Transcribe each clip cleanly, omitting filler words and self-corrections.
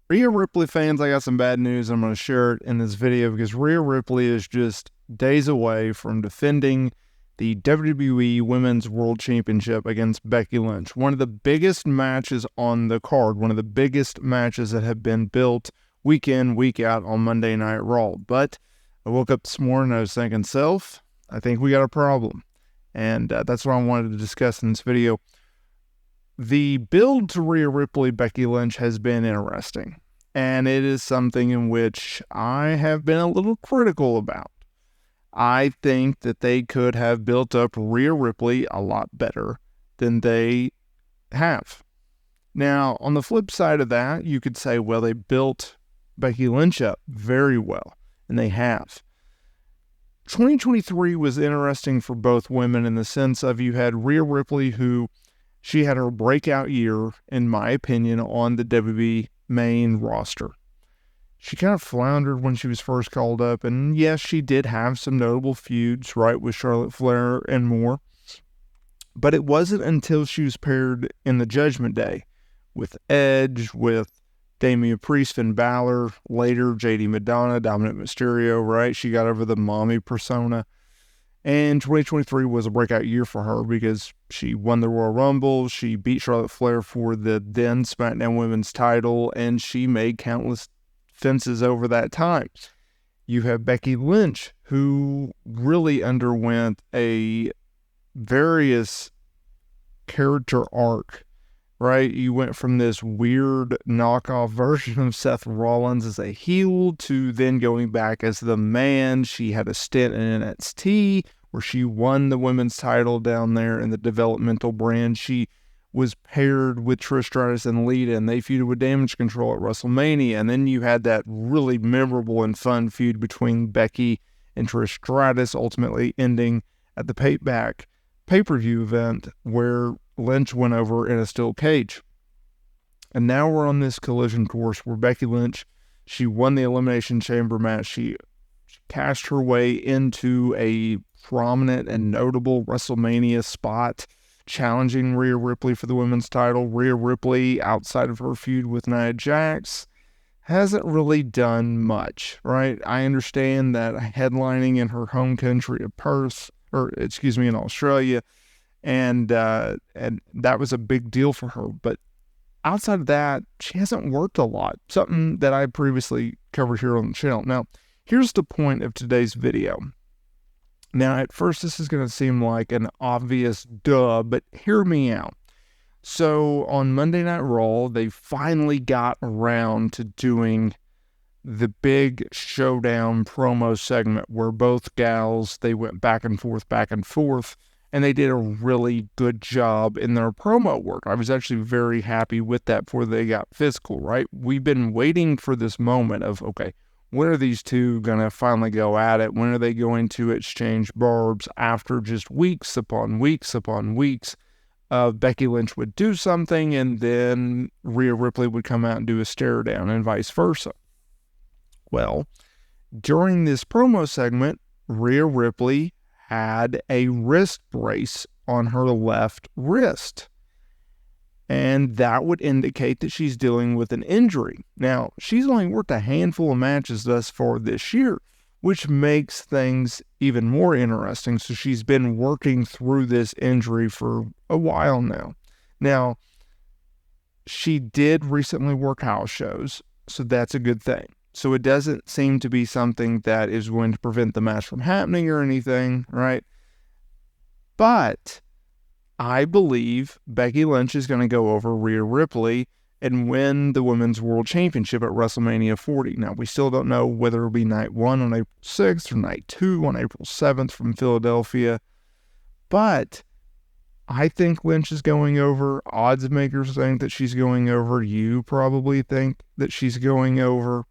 Rhea Ripley fans, I got some bad news. I'm going to share it in this video because Rhea Ripley is just days away from defending the WWE Women's World Championship against Becky Lynch. One of the biggest matches on the card, one of the biggest matches that have been built week in, week out on Monday Night Raw. But I woke up this morning and I was thinking, I think we got a problem. And that's what I wanted to discuss in this video. The build to Rhea Ripley, Becky Lynch has been interesting, and it is something in which I have been a little critical about. I think that they could have built up Rhea Ripley a lot better than they have. Now, on the flip side of that, you could say, well, they built Becky Lynch up very well, and they have. 2023 was interesting for both women in the sense of you had Rhea Ripley, who she had her breakout year, in my opinion, on the WWE main roster. She kind of floundered when she was first called up, and yes, she did have some notable feuds, right, with Charlotte Flair and more. But it wasn't until she was paired in the Judgment Day with Edge, with Damian Priest, Finn Balor, later JD Madonna, Dominic Mysterio, right? She got over the mommy persona. And 2023 was a breakout year for her because she won the Royal Rumble, she beat Charlotte Flair for the then SmackDown Women's title, and she made countless fences over that time. You have Becky Lynch, who really underwent a various character arc, right? You went from this weird knockoff version of Seth Rollins as a heel to then going back as the man. She had a stint in NXT where she won the women's title down there in the developmental brand. She was paired with Trish Stratus and Lita, and they feuded with Damage Control at WrestleMania. And then you had that really memorable and fun feud between Becky and Trish Stratus, ultimately ending at the Payback pay-per-view event where Lynch went over in a steel cage. And now we're on this collision course where Becky Lynch, she won the Elimination Chamber match. She cast her way into a prominent and notable WrestleMania spot, challenging Rhea Ripley for the women's title. Rhea Ripley, outside of her feud with Nia Jax, hasn't really done much, right? I understand that headlining in her home country of Perth, in Australia, and that was a big deal for her. But outside of that, she hasn't worked a lot, something that I previously covered here on the channel. Now, here's the point of today's video. Now, at first, this is going to seem like an obvious duh, but hear me out. So, on Monday Night Raw, they finally got around to doing the Big Showdown promo segment where both gals, they went back and forth, and they did a really good job in their promo work. I was actually very happy with that before they got physical, right? We've been waiting for this moment of, okay, when are these two going to finally go at it? When are they going to exchange barbs after just weeks upon weeks upon weeks of Becky Lynch would do something and then Rhea Ripley would come out and do a stare down and vice versa? Well, during this promo segment, Rhea Ripley had a wrist brace on her left wrist. And that would indicate that she's dealing with an injury. Now, she's only worked a handful of matches thus far this year, which makes things even more interesting. So she's been working through this injury for a while now. Now, she did recently work house shows, so that's a good thing. So it doesn't seem to be something that is going to prevent the match from happening or anything, right? But I believe Becky Lynch is going to go over Rhea Ripley and win the Women's World Championship at WrestleMania 40. Now, we still don't know whether it'll be night 1 on April 6th or night 2 on April 7th from Philadelphia. But I think Lynch is going over. Odds makers think that she's going over. You probably think that she's going over.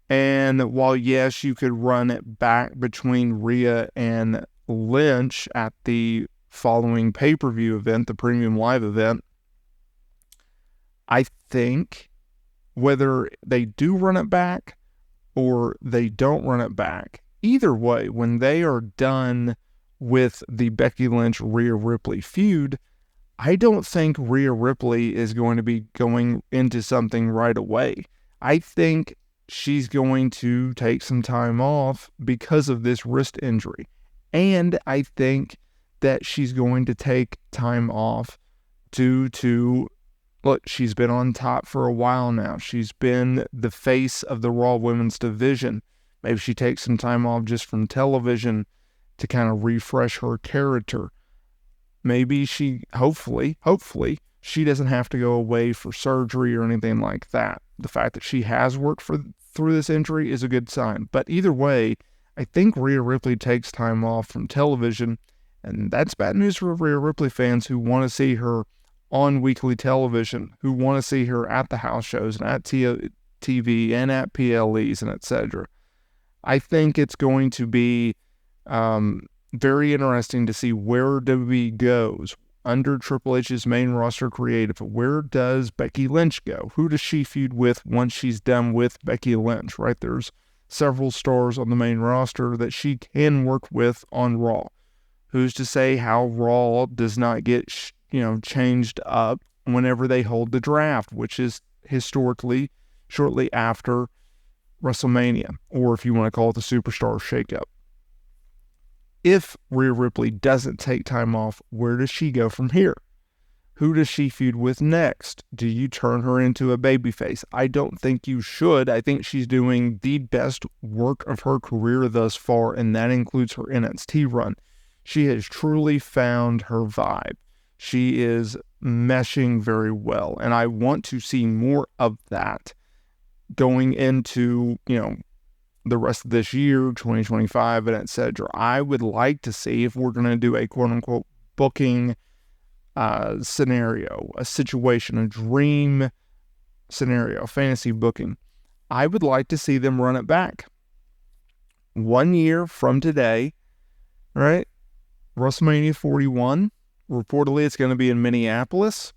And while, yes, you could run it back between Rhea and Lynch at the following pay-per-view event, the premium live event, I think whether they do run it back or they don't run it back, either way, when they are done with the Becky Lynch Rhea Ripley feud, I don't think Rhea Ripley is going to be going into something right away. I think she's going to take some time off because of this wrist injury. And I think that she's going to take time off due to, look, she's been on top for a while now. She's been the face of the Raw Women's division. Maybe she takes some time off just from television to kind of refresh her character. Maybe she, hopefully, she doesn't have to go away for surgery or anything like that. The fact that she has worked through this injury is a good sign. But either way, I think Rhea Ripley takes time off from television, and that's bad news for Rhea Ripley fans who want to see her on weekly television, who want to see her at the house shows and at TV and at PLEs and etc. I think it's going to be very interesting to see where WWE goes under Triple H's main roster creative. Where does Becky Lynch go? Who does she feud with once she's done with Becky Lynch, right? There's several stars on the main roster that she can work with on Raw. Who's to say how Raw does not get, changed up whenever they hold the draft, which is historically shortly after WrestleMania, or if you want to call it the Superstar Shakeup. If Rhea Ripley doesn't take time off, where does she go from here? Who does she feud with next? Do you turn her into a babyface? I don't think you should. I think she's doing the best work of her career thus far, and that includes her NXT run. She has truly found her vibe. She is meshing very well, and I want to see more of that going into, the rest of this year, 2025, and etc. I would like to see, if we're going to do a quote-unquote booking scenario, a situation, a dream scenario, fantasy booking, I would like to see them run it back. 1 year from today, right? WrestleMania 41, reportedly it's going to be in Minneapolis.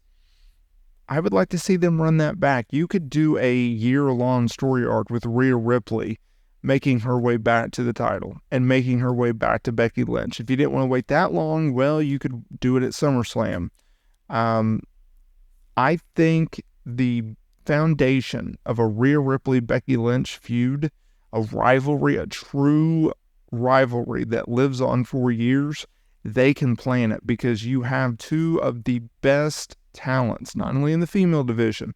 I would like to see them run that back. You could do a year-long story arc with Rhea Ripley making her way back to the title and making her way back to Becky Lynch. If you didn't want to wait that long, well, you could do it at SummerSlam. I think the foundation of a Rhea Ripley-Becky Lynch feud, a rivalry, a true rivalry that lives on for years, they can plan it because you have two of the best talents, not only in the female division,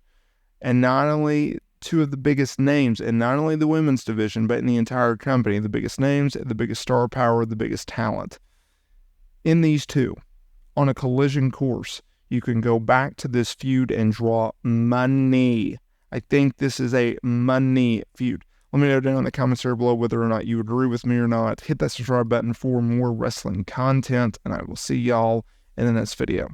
and not only two of the biggest names, and not only the women's division, but in the entire company, the biggest names, the biggest star power, the biggest talent. In these two, on a collision course, you can go back to this feud and draw money. I think this is a money feud. Let me know down in the comments there below whether or not you agree with me or not. Hit that subscribe button for more wrestling content, and I will see y'all in the next video.